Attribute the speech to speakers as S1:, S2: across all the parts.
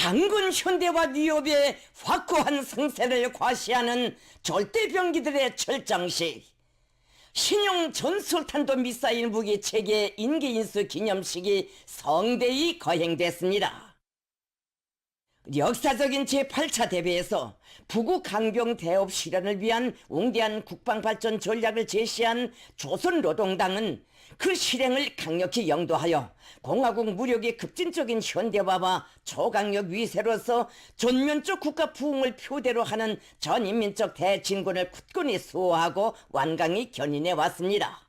S1: 강군 현대화 위협의 확고한 성세를 과시하는 절대병기들의 철장식, 신형 전술탄도 미사일 무기 체계 인기인수 기념식이 성대히 거행됐습니다. 역사적인 제8차 대회에서 부국 강병 대업 실현을 위한 웅대한 국방발전 전략을 제시한 조선노동당은 그 실행을 강력히 영도하여 공화국 무력의 급진적인 현대화와 초강력 위세로서 전면적 국가 부흥을 표대로 하는 전인민적 대진군을 굳건히 수호하고 완강히 견인해 왔습니다.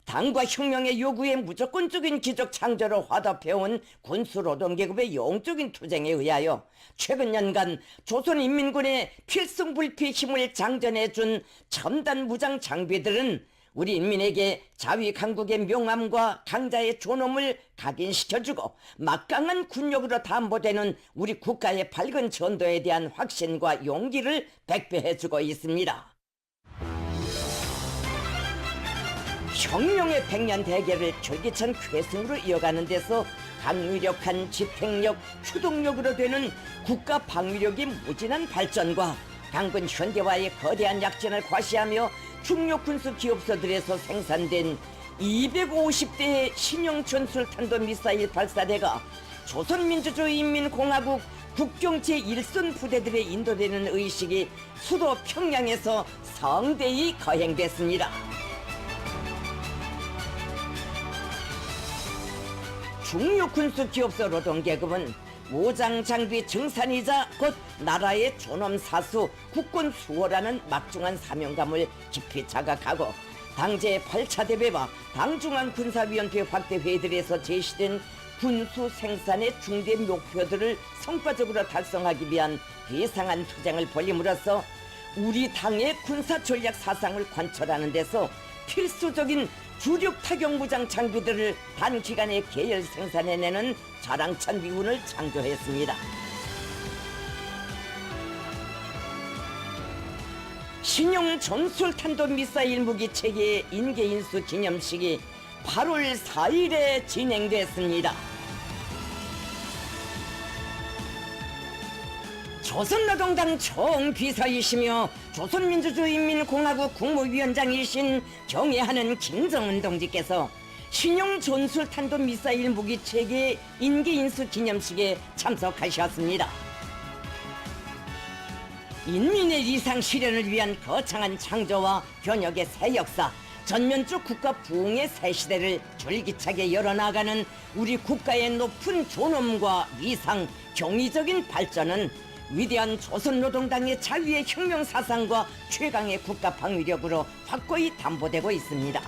S1: 당과 혁명의 요구에 무조건적인 기적 창조를 화답해온 군수노동계급의 영적인 투쟁에 의하여 최근 년간 조선인민군의 필승불피 힘을 장전해준 첨단 무장 장비들은 우리 인민에게 자위 강국의 명암과 강자의 존엄을 각인시켜주고 막강한 군력으로 담보되는 우리 국가의 밝은 전도에 대한 확신과 용기를 백배해주고 있습니다. 혁명의 100년 대계를 절기찬 쾌승으로 이어가는 데서 강력한 지탱력, 추동력으로 되는 국가 방위력의 무진한 발전과 강군 현대화의 거대한 약진을 과시하며 중요 군수 기업소들에서 생산된 250대의 신형 전술탄도 미사일 발사대가 조선민주주의인민공화국 국경 제1선 부대들에 인도되는 의식이 수도 평양에서 성대히 거행됐습니다. 중요 군수 기업소 노동계급은 무장 장비 증산이자 곧 나라의 존엄 사수 국군 수호라는 막중한 사명감을 깊이 자각하고 당제 8차 대회와 당중앙 군사위원회 확대 회의들에서 제시된 군수 생산의 중대 목표들을 성과적으로 달성하기 위한 비상한 투쟁을 벌임으로써 우리 당의 군사 전략 사상을 관철하는 데서 필수적인 주력 타격 무장 장비들을 단기간에 계열 생산해내는 자랑찬 위훈을 창조했습니다. 신형 전술탄도 미사일 무기 체계 인계인수 기념식이 8월 4일에 진행됐습니다. 조선노동당 총비서이시며 조선민주주의인민공화국 국무위원장이신 경애하는 김정은 동지께서 신형 전술탄도 미사일 무기 체계 인기인수 기념식에 참석하셨습니다. 인민의 이상 실현을 위한 거창한 창조와 변혁의 새 역사, 전면적 국가 부흥의 새 시대를 줄기차게 열어나가는 우리 국가의 높은 존엄과 위상, 경이적인 발전은 위대한 조선노동당의 자위의 혁명 사상과 최강의 국가 방위력으로 확고히 담보되고 있습니다.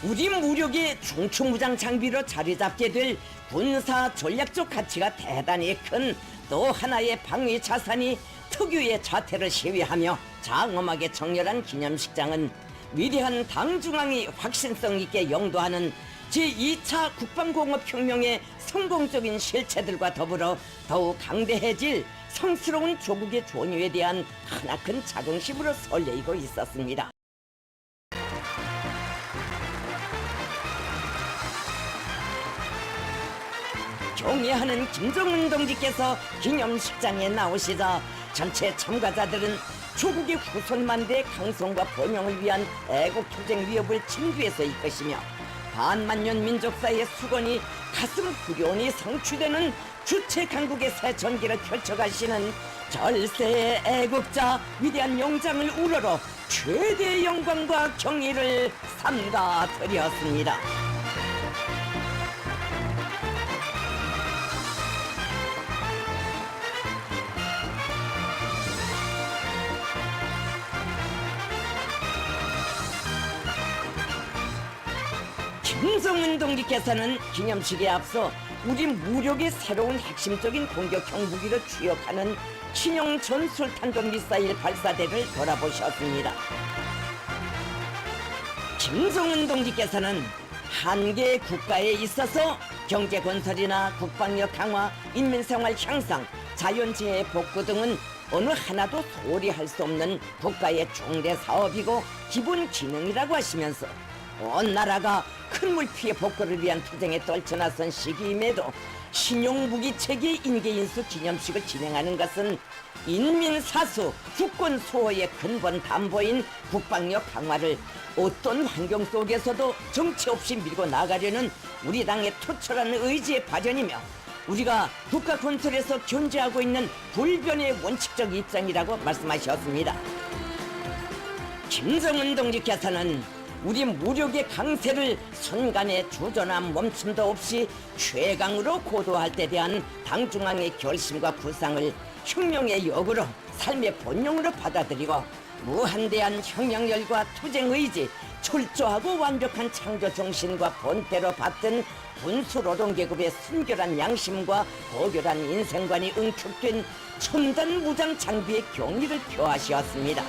S1: 우리 무력의 중추무장 장비로 자리 잡게 될 군사 전략적 가치가 대단히 큰 또 하나의 방위 자산이 특유의 자태를 시위하며 장엄하게 정렬한 기념식장은 위대한 당중앙이 확신성 있게 영도하는 제2차 국방공업혁명의 성공적인 실체들과 더불어 더욱 강대해질 성스러운 조국의 존유에 대한 크나큰 자긍심으로 설레이고 있었습니다. 경애하는 김정은 동지께서 기념식장에 나오시자 전체 참가자들은 조국의 후손만대의 강성과 번영을 위한 애국투쟁 위협을 진두에서 이끄시며 반만년 민족사의 수건이 가슴 후련히 성취되는 주체 강국의 새 전기를 펼쳐가시는 절세의 애국자 위대한 영장을 우러러 최대의 영광과 경의를 삼가드렸습니다. 김정은 동지께서는 기념식에 앞서 우리 무력의 새로운 핵심적인 공격형 무기를 취역하는 신형 전술탄도 미사일 발사대를 돌아보셨습니다. 김정은 동지께서는 한 개의 국가에 있어서 경제 건설이나 국방력 강화, 인민생활 향상, 자연재해 복구 등은 어느 하나도 소홀히 할 수 없는 국가의 중대 사업이고 기본 기능이라고 하시면서 온 나라가 큰 물피해 복구를 위한 투쟁에 떨쳐나선 시기임에도 신용무기체계 인계인수 기념식을 진행하는 것은 인민사수 국권 수호의 근본 담보인 국방력 강화를 어떤 환경 속에서도 정치 없이 밀고 나가려는 우리 당의 투철한 의지의 발현이며 우리가 국가 건설에서 존재하고 있는 불변의 원칙적 입장이라고 말씀하셨습니다. 김정은 동지께서는 우리 무력의 강세를 순간의 주저나 멈춤도 없이 최강으로 고도할 때 대한 당중앙의 결심과 구상을 혁명의 역으로 삶의 본능으로 받아들이고 무한대한 혁명열과 투쟁의지, 철저하고 완벽한 창조 정신과 본때로 받든 군수노동계급의 순결한 양심과 고결한 인생관이 응축된 첨단 무장 장비의 경의를 표하시었습니다.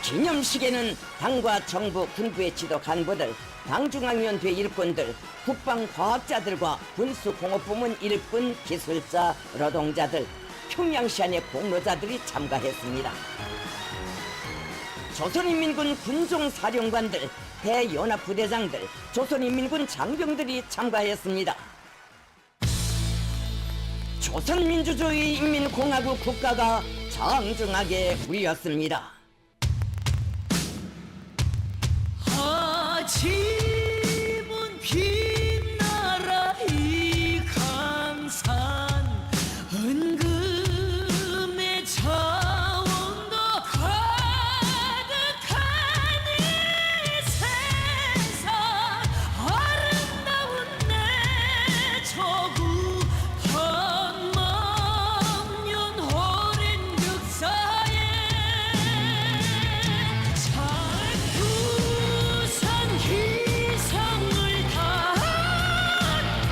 S1: 기념식에는 당과 정부, 군부의 지도 간부들, 당중앙위원회 일꾼들, 국방과학자들과 군수공업부문 일꾼, 기술자, 노동자들, 평양시안의 공로자들이 참가했습니다. 조선인민군 군종사령관들, 대연합부대장들, 조선인민군 장병들이 참가했습니다. 조선민주주의 인민공화국 국가가 장정하게 울렸습니다.
S2: 아침은 빛나라 이 강산 은금의 자원도 가득한 이 세상 아름다운 내 조국 한만년 오랜 역사에 희성을 담고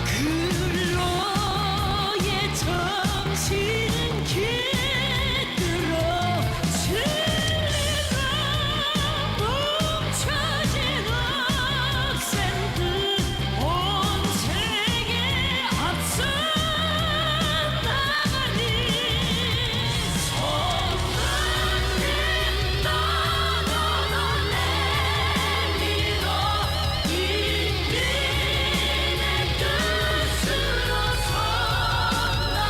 S2: 근로의 정신은 깃들어 진리가 뭉쳐진 억센들 온 세계 앞서 나가니 손만 댄다 너도 내밀어 인민의 뜻으로 선나라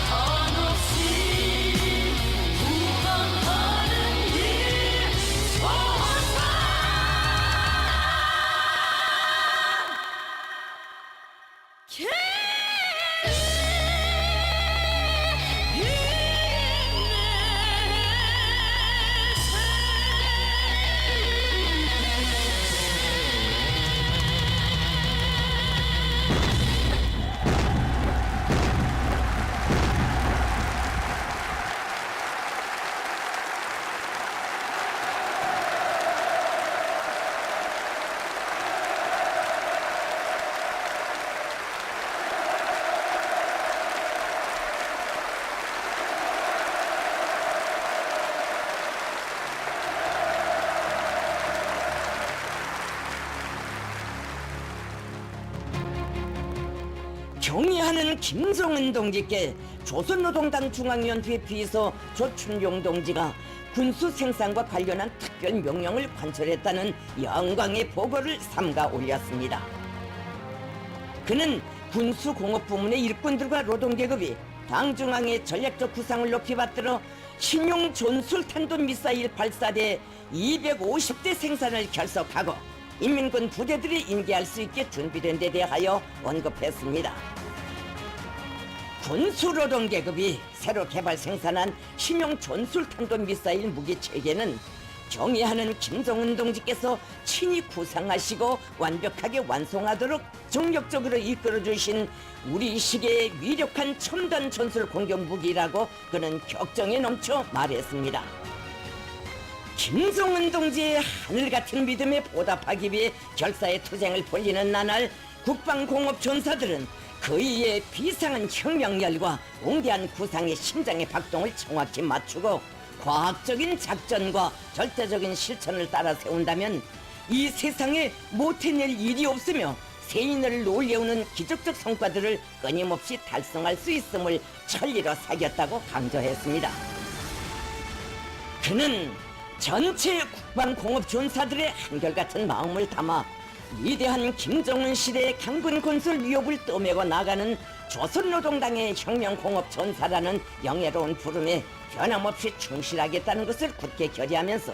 S2: 한없이 구원하는 이
S1: 경의하는 김정은 동지께 조선노동당 중앙위원회 비서 조춘용 동지가 군수 생산과 관련한 특별 명령을 관철했다는 영광의 보고를 삼가 올렸습니다. 그는 군수공업부문의 일꾼들과 노동계급이 당중앙의 전략적 구상을 높이 받들어 신용 존술탄도 미사일 발사대 250대 생산을 결속하고 인민군 부대들이 인계할 수 있게 준비된 데 대하여 언급했습니다. 군수노동계급이 새로 개발 생산한 신형 전술탄도 미사일 무기 체계는 경의하는 김정은 동지께서 친히 구상하시고 완벽하게 완성하도록 정력적으로 이끌어주신 우리 시계의 위력한 첨단 전술 공격 무기라고 그는 격정에 넘쳐 말했습니다. 김정은 동지의 하늘같은 믿음에 보답하기 위해 결사의 투쟁을 벌이는 나날 국방공업 전사들은 그이의 비상한 혁명열과 웅대한 구상의 심장의 박동을 정확히 맞추고 과학적인 작전과 절대적인 실천을 따라 세운다면 이 세상에 못해낼 일이 없으며 세인을 놀려오는 기적적 성과들을 끊임없이 달성할 수 있음을 천리로 새겼다고 강조했습니다. 그는 전체 국방공업 전사들의 한결같은 마음을 담아 위대한 김정은 시대의 강군 건설 위협을 떠매고 나가는 조선노동당의 혁명공업 전사라는 영예로운 부름에 변함없이 충실하겠다는 것을 굳게 결의하면서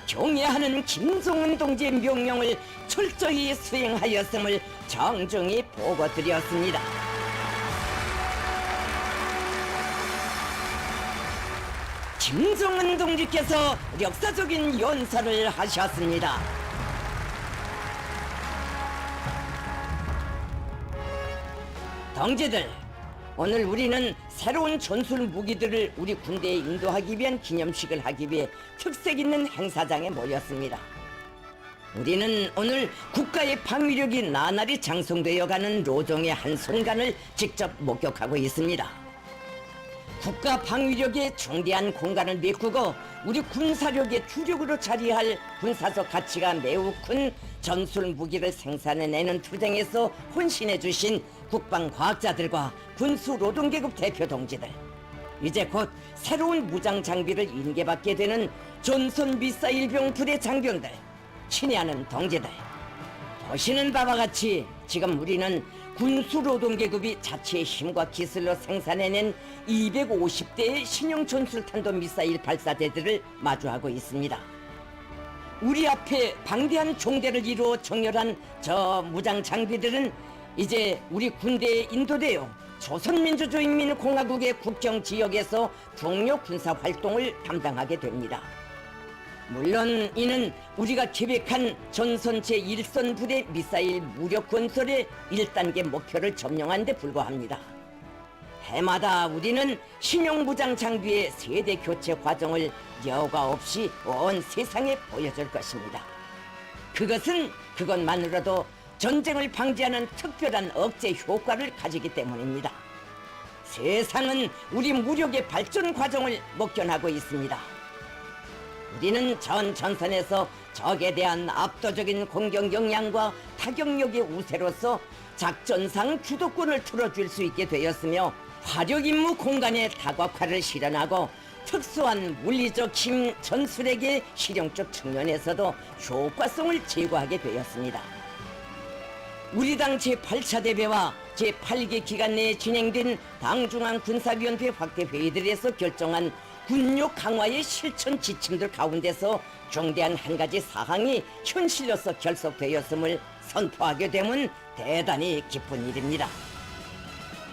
S1: 경애하는 김정은 동지의 명령을 철저히 수행하였음을 정중히 보고드렸습니다. 김정은 동지께서 역사적인 연설을 하셨습니다. 동지들, 오늘 우리는 새로운 전술 무기들을 우리 군대에 인도하기 위한 기념식을 하기 위해 특색 있는 행사장에 모였습니다. 우리는 오늘 국가의 방위력이 나날이 장성되어가는 노동의 한 순간을 직접 목격하고 있습니다. 국가 방위력의 중대한 공간을 메꾸고 우리 군사력의 주력으로 자리할 군사적 가치가 매우 큰 전술 무기를 생산해내는 투쟁에서 혼신해 주신 국방과학자들과 군수노동계급 대표 동지들, 이제 곧 새로운 무장 장비를 인계받게 되는 전선 미사일병 부대 장병들, 친애하는 동지들, 보시는 바와 같이 지금 우리는 군수노동계급이 자체의 힘과 기술로 생산해낸 250대의 신형 전술탄도 미사일 발사대들을 마주하고 있습니다. 우리 앞에 방대한 종대를 이루어 정렬한 저 무장 장비들은 이제 우리 군대에 인도되어 조선민주주의인민공화국의 국경 지역에서 중요 군사 활동을 담당하게 됩니다. 물론 이는 우리가 계획한 전선 제1선 부대 미사일 무력 건설의 1단계 목표를 점령한 데 불과합니다. 해마다 우리는 신형 무장 장비의 세대 교체 과정을 여과 없이 온 세상에 보여줄 것입니다. 그것만으로도 전쟁을 방지하는 특별한 억제 효과를 가지기 때문입니다. 세상은 우리 무력의 발전 과정을 목견하고 있습니다. 우리는 전 전선에서 적에 대한 압도적인 공격 역량과 타격력의 우세로서 작전상 주도권을 틀어줄 수 있게 되었으며 화력 임무 공간의 다각화를 실현하고 특수한 물리적 힘 전술에게 실용적 측면에서도 효과성을 제고하게 되었습니다. 우리 당 제8차 대회와 제8기 기간 내에 진행된 당중앙군사위원회 확대 회의들에서 결정한 군력 강화의 실천 지침들 가운데서 중대한 한 가지 사항이 현실로서 결속되었음을 선포하게 되면 대단히 기쁜 일입니다.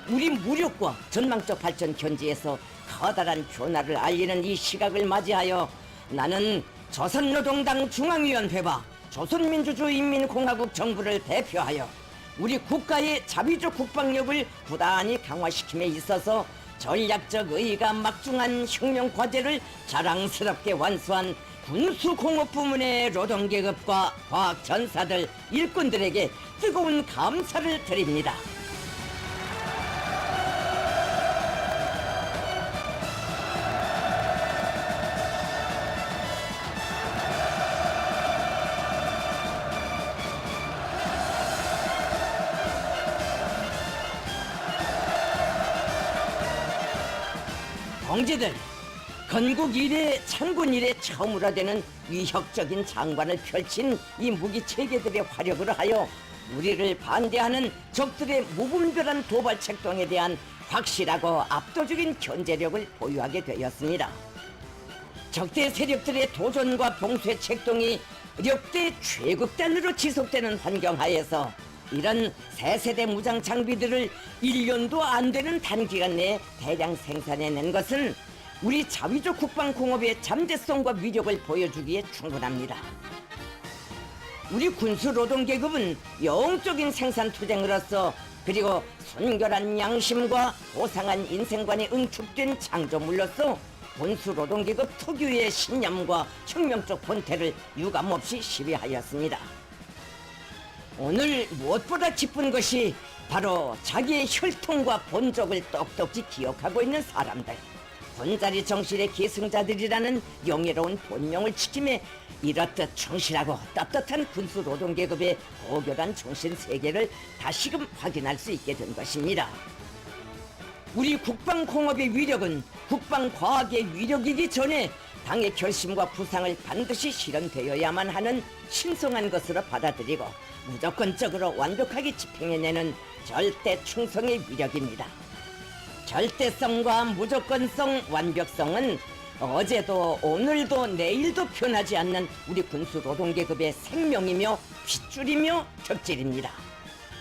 S1: 우리 무력과 전망적 발전 견지에서 커다란 변화를 알리는 이 시각을 맞이하여 나는 조선노동당 중앙위원회와 조선민주주의인민공화국 정부를 대표하여 우리 국가의 자위적 국방력을 부단히 강화시킴에 있어서 전략적 의의가 막중한 혁명 과제를 자랑스럽게 완수한 군수공업 부문의 노동계급과 과학전사들, 일꾼들에게 뜨거운 감사를 드립니다. 동지들, 건국 이래 창군 이래 처음으로 되는 위협적인 장관을 펼친 이 무기 체계들의 화력으로 하여 우리를 반대하는 적들의 무분별한 도발 책동에 대한 확실하고 압도적인 견제력을 보유하게 되었습니다. 적대 세력들의 도전과 봉쇄 책동이 역대 최극단으로 지속되는 환경하에서 이런 새 세대 무장 장비들을 1년도 안 되는 단기간 내에 대량 생산해낸 것은 우리 자위적 국방공업의 잠재성과 위력을 보여주기에 충분합니다. 우리 군수노동계급은 영적인 생산투쟁으로서 그리고 순결한 양심과 고상한 인생관에 응축된 창조물로서 군수노동계급 특유의 신념과 혁명적 본태를 유감없이 시비하였습니다. 오늘 무엇보다 기쁜 것이 바로 자기의 혈통과 본적을 똑똑히 기억하고 있는 사람들, 군자리 정신의 계승자들이라는 영예로운 본명을 지킴에 이렇듯 충실하고 떳떳한 군수노동계급의 고교단 정신 세계를 다시금 확인할 수 있게 된 것입니다. 우리 국방공업의 위력은 국방과학의 위력이기 전에 당의 결심과 구상을 반드시 실현되어야만 하는 신성한 것으로 받아들이고 무조건적으로 완벽하게 집행해내는 절대 충성의 위력입니다. 절대성과 무조건성, 완벽성은 어제도 오늘도 내일도 변하지 않는 우리 군수 노동계급의 생명이며 핏줄이며 격질입니다.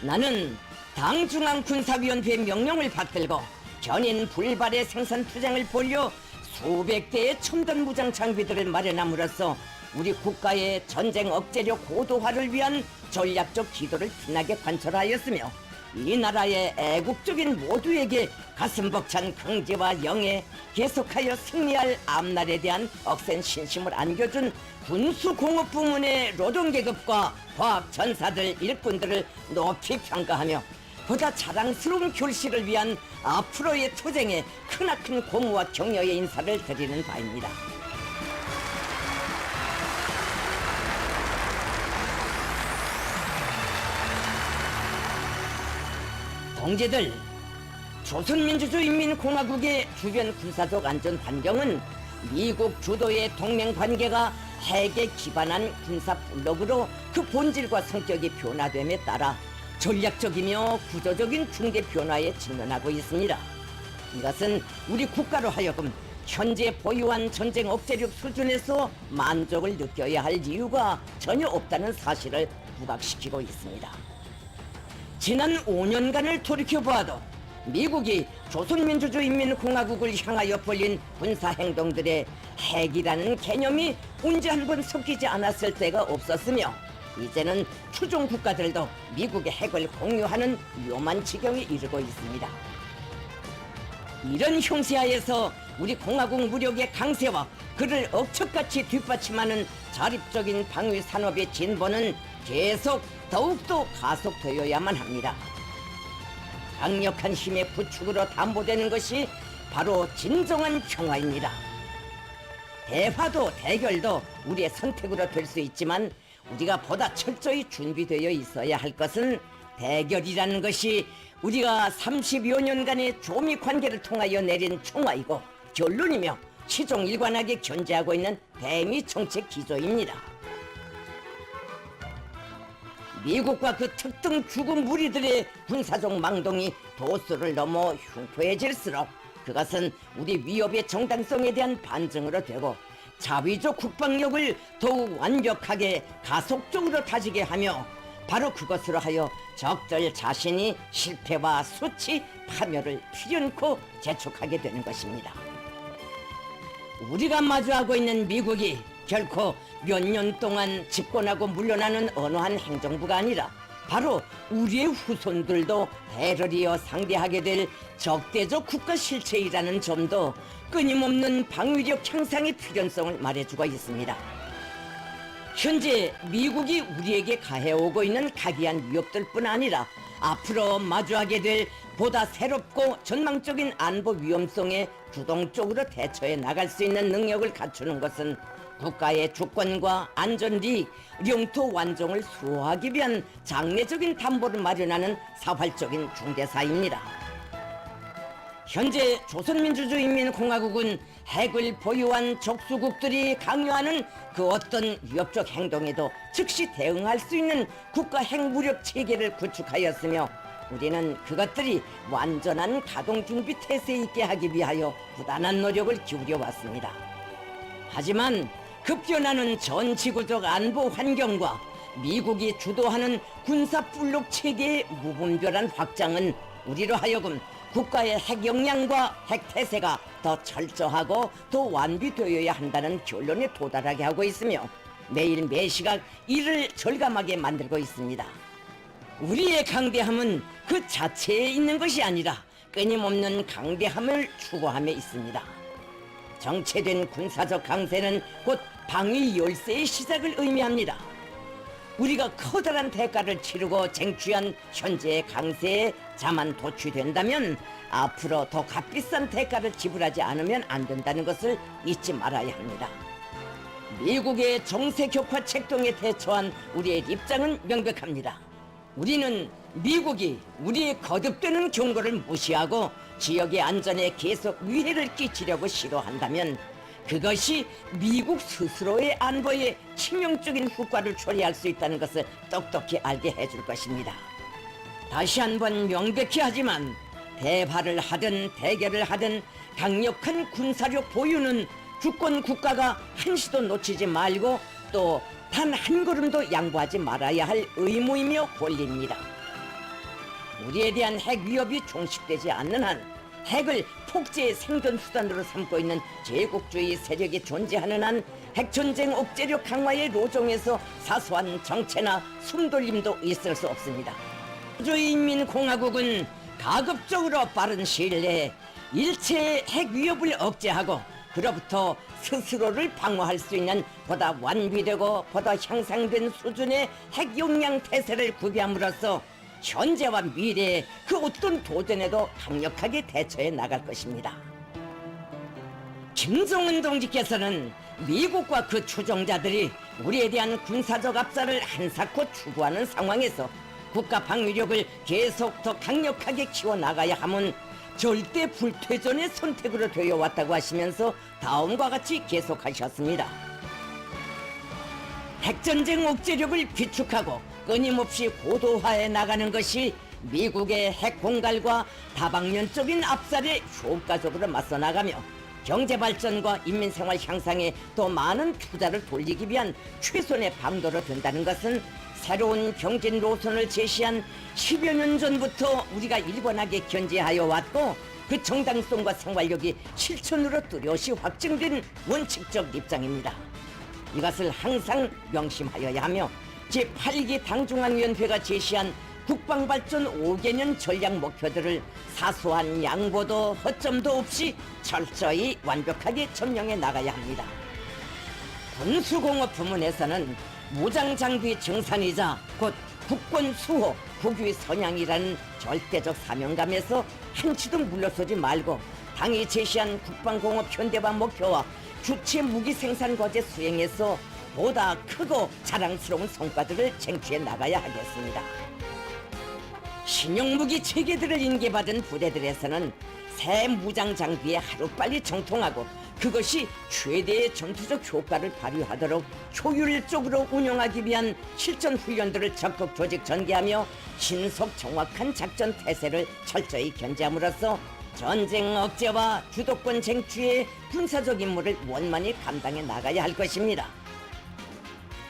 S1: 나는 당중앙군사위원회의 명령을 받들고 견인 불발의 생산 투쟁을 벌여 수백 대의 첨단 무장 장비들을 마련함으로써 우리 국가의 전쟁 억제력 고도화를 위한 전략적 기도를 빛나게 관철하였으며 이 나라의 애국적인 모두에게 가슴 벅찬 긍지와 영예, 계속하여 승리할 앞날에 대한 억센 신심을 안겨준 군수공업 부문의 노동계급과 과학전사들 일꾼들을 높이 평가하며 보다 자랑스러운 결실을 위한 앞으로의 투쟁에 크나큰 고무와 격려의 인사를 드리는 바입니다. 동지들, 조선민주주의인민공화국의 주변 군사적 안전 환경은 미국 주도의 동맹 관계가 핵에 기반한 군사 블록으로 그 본질과 성격이 변화됨에 따라 전략적이며 구조적인 중대 변화에 직면하고 있습니다. 이것은 우리 국가로 하여금 현재 보유한 전쟁 억제력 수준에서 만족을 느껴야 할 이유가 전혀 없다는 사실을 부각시키고 있습니다. 지난 5년간을 돌이켜보아도 미국이 조선민주주의인민공화국을 향하여 벌인 군사행동들의 핵이라는 개념이 언제 한 번 섞이지 않았을 때가 없었으며 이제는 추종 국가들도 미국의 핵을 공유하는 위험한 지경에 이르고 있습니다. 이런 형세하에서 우리 공화국 무력의 강세와 그를 억척같이 뒷받침하는 자립적인 방위 산업의 진보는 계속 더욱더 가속되어야만 합니다. 강력한 힘의 부축으로 담보되는 것이 바로 진정한 평화입니다. 대화도 대결도 우리의 선택으로 될 수 있지만 우리가 보다 철저히 준비되어 있어야 할 것은 대결이라는 것이 우리가 30여 년간의 조미 관계를 통하여 내린 총화이고 결론이며 시종일관하게 견제하고 있는 대미 정책 기조입니다. 미국과 그 특등 죽은 무리들의 군사적 망동이 도수를 넘어 흉포해질수록 그것은 우리 위협의 정당성에 대한 반증으로 되고 자위적 국방력을 더욱 완벽하게 가속적으로 다지게 하며 바로 그것으로 하여 적들 자신이 실패와 수치, 파멸을 필연코 재촉하게 되는 것입니다. 우리가 마주하고 있는 미국이 결코 몇 년 동안 집권하고 물러나는 어느 한 행정부가 아니라 바로 우리의 후손들도 대를 이어 상대하게 될 적대적 국가 실체이라는 점도 끊임없는 방위력 향상의 필연성을 말해주고 있습니다. 현재 미국이 우리에게 가해오고 있는 각이한 위협들뿐 아니라 앞으로 마주하게 될 보다 새롭고 전망적인 안보 위험성에 주동적으로 대처해 나갈 수 있는 능력을 갖추는 것은 국가의 주권과 안전리익, 영토 완종을 수호하기 위한 장래적인 담보를 마련하는 사활적인 중대사입니다. 현재 조선민주주의인민공화국은 핵을 보유한 적수국들이 강요하는 그 어떤 위협적 행동에도 즉시 대응할 수 있는 국가 핵무력 체계를 구축하였으며 우리는 그것들이 완전한 가동 준비 태세에 있게 하기 위하여 부단한 노력을 기울여 왔습니다. 하지만 급변하는 전 지구적 안보 환경과 미국이 주도하는 군사 블록 체계의 무분별한 확장은 우리로 하여금 국가의 핵 역량과 핵 태세가 더 철저하고 더 완비되어야 한다는 결론에 도달하게 하고 있으며 매일 매시각 이를 절감하게 만들고 있습니다. 우리의 강대함은 그 자체에 있는 것이 아니라 끊임없는 강대함을 추구함에 있습니다. 정체된 군사적 강세는 곧 방위 열세의 시작을 의미합니다. 우리가 커다란 대가를 치르고 쟁취한 현재의 강세에 자만 도취된다면 앞으로 더 값비싼 대가를 지불하지 않으면 안 된다는 것을 잊지 말아야 합니다. 미국의 정세 격화 책동에 대처한 우리의 입장은 명백합니다. 우리는 미국이 우리의 거듭되는 경고를 무시하고 지역의 안전에 계속 위해를 끼치려고 시도한다면 그것이 미국 스스로의 안보에 치명적인 효과를 초래할 수 있다는 것을 똑똑히 알게 해줄 것입니다. 다시 한번 명백히 하지만 대화를 하든 대결을 하든 강력한 군사력 보유는 주권 국가가 한시도 놓치지 말고 또 단 한 걸음도 양보하지 말아야 할 의무이며 권리입니다. 우리에 대한 핵 위협이 종식되지 않는 한 핵을 폭제의 생존 수단으로 삼고 있는 제국주의 세력이 존재하는 한 핵전쟁 억제력 강화의 로종에서 사소한 정체나 숨돌림도 있을 수 없습니다. 민주인민공화국은 가급적으로 빠른 시일 내에 일체의 핵 위협을 억제하고 그로부터 스스로를 방어할 수 있는 보다 완비되고 보다 향상된 수준의 핵 역량 태세를 구비함으로써 현재와 미래의 그 어떤 도전에도 강력하게 대처해 나갈 것입니다. 김정은 동지께서는 미국과 그 추종자들이 우리에 대한 군사적 압살을 한사코 추구하는 상황에서 국가 방위력을 계속 더 강력하게 키워나가야 함은 절대 불퇴전의 선택으로 되어 왔다고 하시면서 다음과 같이 계속하셨습니다. 핵전쟁 억제력을 비축하고 끊임없이 고도화해 나가는 것이 미국의 핵 공갈과 다방면적인 압살에 효과적으로 맞서 나가며 경제 발전과 인민 생활 향상에 더 많은 투자를 돌리기 위한 최선의 방도로 든다는 것은 새로운 경제 노선을 제시한 10여 년 전부터 우리가 일관하게 견지하여 왔고 그 정당성과 생활력이 실천으로 뚜렷이 확증된 원칙적 입장입니다. 이것을 항상 명심하여야 하며 제8기 당중앙위원회가 제시한 국방발전 5개년 전략 목표들을 사소한 양보도 허점도 없이 철저히 완벽하게 점령해 나가야 합니다. 군수공업 부문에서는 무장장비 증산이자 곧 국권 수호, 국위 선양이라는 절대적 사명감에서 한치도 물러서지 말고 당이 제시한 국방공업 현대화 목표와 주체 무기 생산 과제 수행에서 보다 크고 자랑스러운 성과들을 쟁취해 나가야 하겠습니다. 신형무기 체계들을 인계받은 부대들에서는 새 무장 장비에 하루빨리 정통하고 그것이 최대의 전투적 효과를 발휘하도록 효율적으로 운영하기 위한 실전 훈련들을 적극 조직 전개하며 신속 정확한 작전 태세를 철저히 견제함으로써 전쟁 억제와 주도권 쟁취의 군사적 임무를 원만히 감당해 나가야 할 것입니다.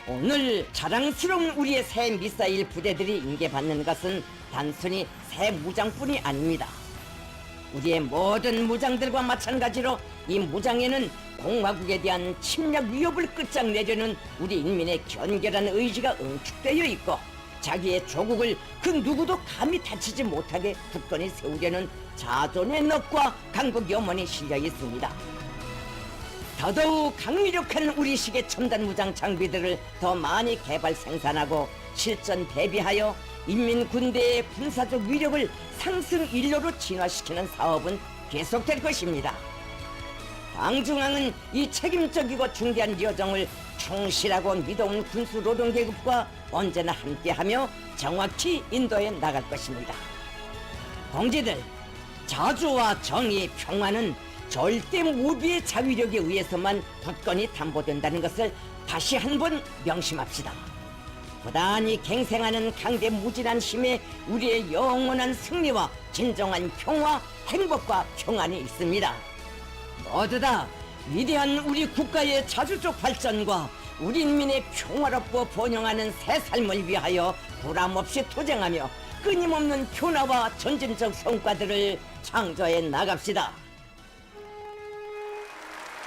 S1: 오늘 자랑스러운 우리의 새 미사일 부대들이 인계받는 것은 단순히 새 무장뿐이 아닙니다. 우리의 모든 무장들과 마찬가지로 이 무장에는 공화국에 대한 침략 위협을 끝장내려는 우리 인민의 견결한 의지가 응축되어 있고 자기의 조국을 그 누구도 감히 다치지 못하게 굳건히 세우려는 자존의 넋과 강국 염원이 실려 있습니다. 더더욱 강력한 우리식의 첨단 무장 장비들을 더 많이 개발 생산하고 실전 대비하여 인민 군대의 군사적 위력을 상승 일로로 진화시키는 사업은 계속될 것입니다. 당중앙은 이 책임적이고 중대한 여정을 충실하고 믿어온 군수 노동계급과 언제나 함께하며 정확히 인도해 나갈 것입니다. 동지들, 자주와 정의, 평화는 절대 무비의 자위력에 의해서만 굳건히 담보된다는 것을 다시 한번 명심합시다. 고단히 갱생하는 강대 무진한 힘에 우리의 영원한 승리와 진정한 평화, 행복과 평안이 있습니다. 모두 다 위대한 우리 국가의 자주적 발전과 우리 인민의 평화롭고 번영하는 새 삶을 위하여 부람없이 투쟁하며 끊임없는 변화와 전진적 성과들을 창조해 나갑시다.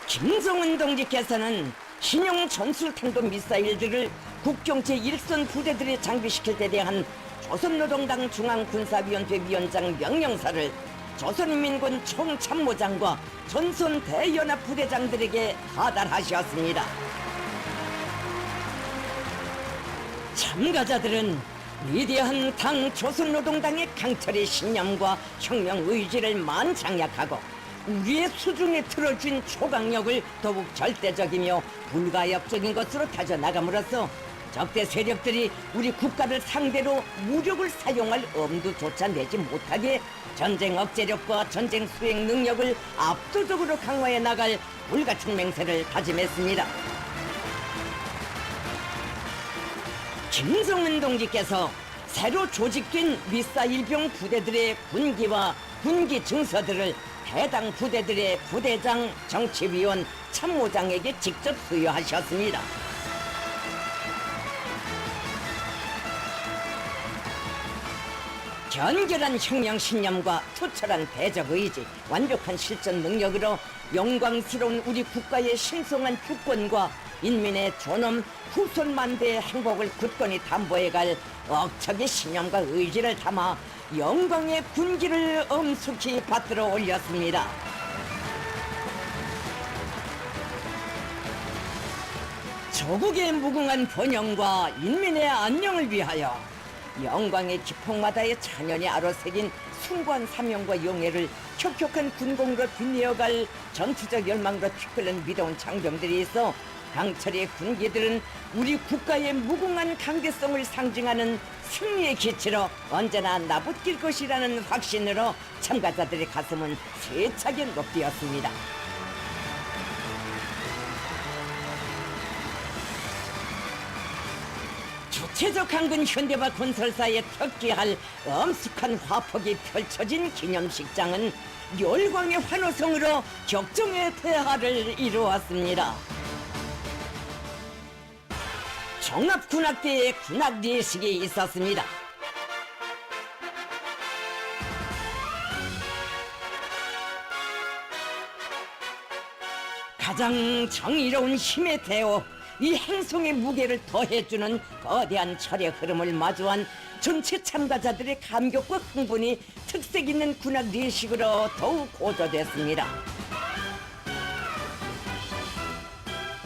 S1: 김정은 동지께서는 신형 전술탄도 미사일들을 국경 제1선 부대들에 장비시킬 때 대한 조선노동당 중앙군사위원회 위원장 명령서를 조선인민군 총참모장과 전선 대연합 부대장들에게 하달하셨습니다. 참가자들은 위대한 당 조선노동당의 강철의 신념과 혁명 의지를 만장약하고 우리의 수중에 틀어준 초강력을 더욱 절대적이며 불가역적인 것으로 다져나감으로써 적대 세력들이 우리 국가를 상대로 무력을 사용할 엄두조차 내지 못하게 전쟁 억제력과 전쟁 수행 능력을 압도적으로 강화해 나갈 불같은 맹세를 다짐했습니다. 김정은 동지께서 새로 조직된 미사일병 부대들의 군기와 군기 증서들을 해당 부대들의 부대장, 정치위원, 참모장에게 직접 수여하셨습니다. 견결한 혁명 신념과 투철한 대적 의지, 완벽한 실전 능력으로 영광스러운 우리 국가의 신성한 주권과 인민의 존엄, 후손 만대의 행복을 굳건히 담보해갈 억척의 신념과 의지를 담아 영광의 군기를 엄숙히 받들어 올렸습니다. 조국의 무궁한 번영과 인민의 안녕을 위하여 영광의 기폭마다의 찬연이 아로새긴 숭고한 사명과 용애를 혁혁한 군공으로 빛내어갈 전투적 열망으로 피끓는 위대한 장병들이 있어 강철의 군기들은 우리 국가의 무궁한 강대성을 상징하는 승리의 기치로 언제나 나붙길 것이라는 확신으로 참가자들의 가슴은 세차게 높이었습니다. 주체적 한근 현대화 건설사에 특기할 엄숙한 화폭이 펼쳐진 기념식장은 열광의 환호성으로 격정의 대하를 이루었습니다. 종합군악대의 군악 예식이 있었습니다. 가장 정의로운 힘의 대오, 이 행성의 무게를 더해주는 거대한 철의 흐름을 마주한 전체 참가자들의 감격과 흥분이 특색 있는 군악 예식으로 더욱 고조됐습니다.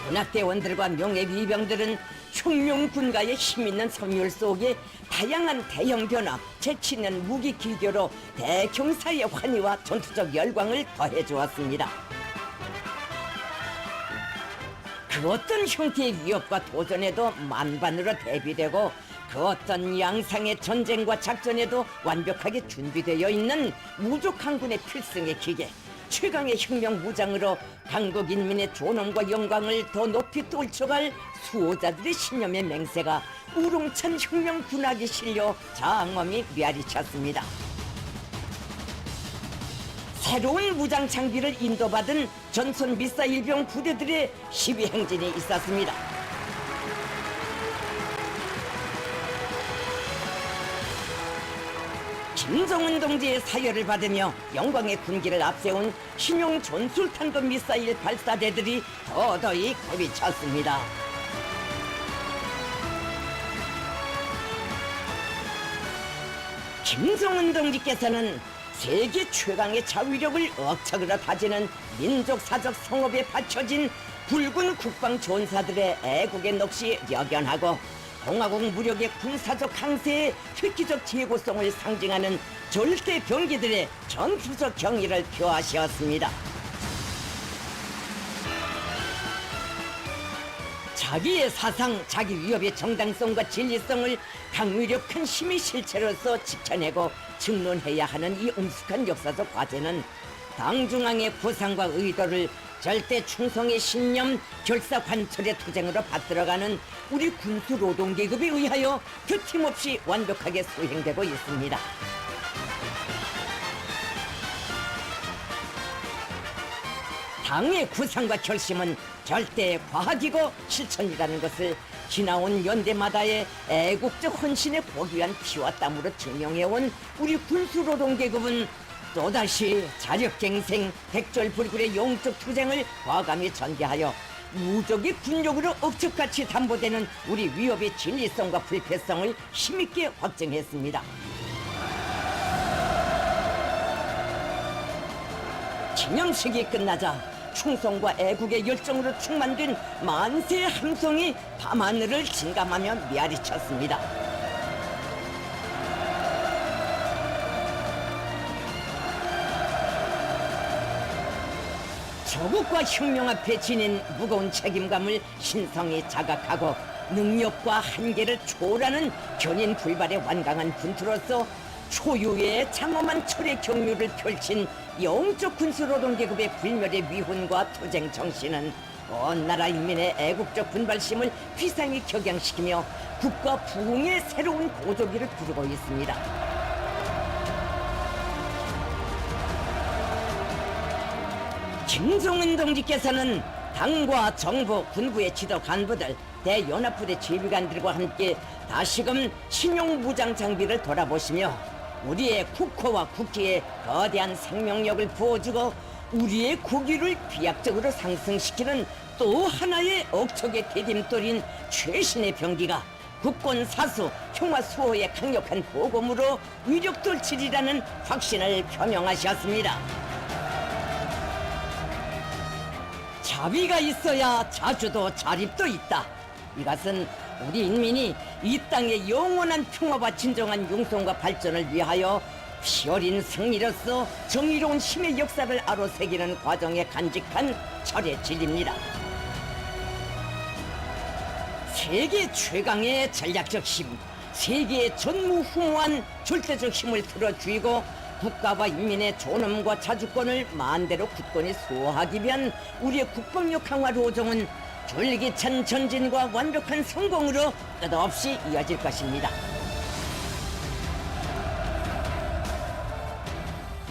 S1: 군악대원들과 명예위병들은 흉룡 군가의 힘있는 섬율 속에 다양한 대형 변화, 재치있는 무기 기교로 대경사의 환희와 전투적 열광을 더해주었습니다. 그 어떤 형태의 위협과 도전에도 만반으로 대비되고 그 어떤 양상의 전쟁과 작전에도 완벽하게 준비되어 있는 무적 항군의 필승의 기계, 최강의 혁명 무장으로 강국 인민의 존엄과 영광을 더 높이 떨쳐갈 수호자들의 신념의 맹세가 우롱찬 혁명 군악이 실려 장엄히 메아리쳤습니다. 새로운 무장 장비를 인도받은 전선 미사일병 부대들의 시비 행진이 있었습니다. 김정은 동지의 사열을 받으며 영광의 군기를 앞세운 신용 전술탄도 미사일 발사대들이 더더이 겁이 찼습니다. 김정은 동지께서는 세계 최강의 자위력을 억척으로 다지는 민족사적 성업에 받쳐진 붉은 국방전사들의 애국의 넋이 역연하고 공화국 무력의 군사적 강세의 획기적 재고성을 상징하는 절대 병기들의 전투적 경의를 표하시었습니다. 자기의 사상, 자기 위협의 정당성과 진리성을 강위력한 힘의 실체로서 지켜내고 증론해야 하는 이 엄숙한 역사적 과제는 당중앙의 구상과 의도를 절대 충성의 신념, 결사관철의 투쟁으로 받들어가는 우리 군수노동계급에 의하여 교팀없이 완벽하게 수행되고 있습니다. 당의 구상과 결심은 절대 과학이고 실천이라는 것을 지나온 연대마다의 애국적 헌신에 고귀한 피와 땀으로 증명해온 우리 군수노동계급은 또다시 자력갱생, 백절불굴의 영적 투쟁을 과감히 전개하여 무적의 군력으로 억척같이 담보되는 우리 위협의 진리성과 불패성을 힘있게 확증했습니다. 기념식이 끝나자 충성과 애국의 열정으로 충만된 만세의 함성이 밤하늘을 진감하며 메아리쳤습니다. 조국과 혁명 앞에 지닌 무거운 책임감을 신성히 자각하고 능력과 한계를 초월하는 견인 불발의 완강한 군투로서 초유의 장엄한 철의 경륜을 펼친 영적 군수노동계급의 불멸의 위훈과 투쟁 정신은 온 나라 인민의 애국적 분발심을 비상히 격양시키며 국가 부흥의 새로운 고조기를 부르고 있습니다. 김정은 동지께서는 당과 정부, 군부의 지도 간부들, 대연합부대 지휘관들과 함께 다시금 신용무장 장비를 돌아보시며 우리의 국호와 국기에 거대한 생명력을 부어주고 우리의 국위를 비약적으로 상승시키는 또 하나의 억척의 디딤돌인 최신의 병기가 국권 사수, 평화 수호의 강력한 보검으로 위력돌칠이라는 확신을 표명하셨습니다. 자비가 있어야 자주도 자립도 있다. 이것은 우리 인민이 이 땅의 영원한 평화와 진정한 융성과 발전을 위하여 피 어린 승리로서 정의로운 힘의 역사를 아로새기는 과정에 간직한 철의 진리입니다. 세계 최강의 전략적 힘, 세계의 전무후무한 절대적 힘을 틀어쥐고 국가와 인민의 존엄과 자주권을 만대로 굳건히 수호하기 위한 우리의 국방력 강화 로정은 졸기찬 전진과 완벽한 성공으로 끝없이 이어질 것입니다.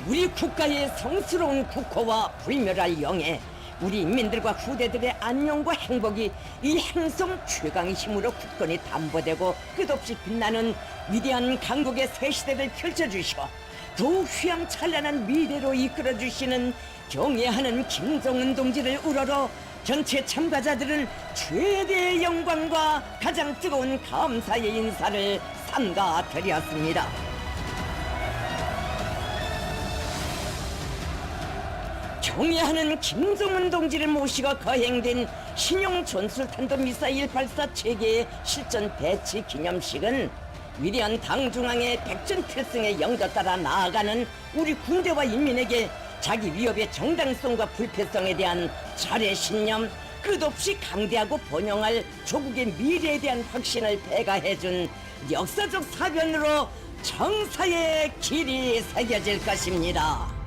S1: 우리 국가의 성스러운 국호와 불멸할 영예, 우리 인민들과 후대들의 안녕과 행복이 이 행성 최강의 힘으로 굳건히 담보되고 끝없이 빛나는 위대한 강국의 새 시대를 펼쳐주시고 더욱 휘황찬란한 미래로 이끌어주시는 경애하는 김정은 동지를 우러러 전체 참가자들은 최대의 영광과 가장 뜨거운 감사의 인사를 삼가드렸습니다. 경애하는 김정은 동지를 모시고 거행된 신형 전술탄도 미사일 발사 체계의 실전 배치 기념식은 위대한 당중앙의 백전필승의 영도 따라 나아가는 우리 군대와 인민에게 자기 위협의 정당성과 불패성에 대한 철의 신념, 끝없이 강대하고 번영할 조국의 미래에 대한 확신을 배가해준 역사적 사변으로 정사의 길이 새겨질 것입니다.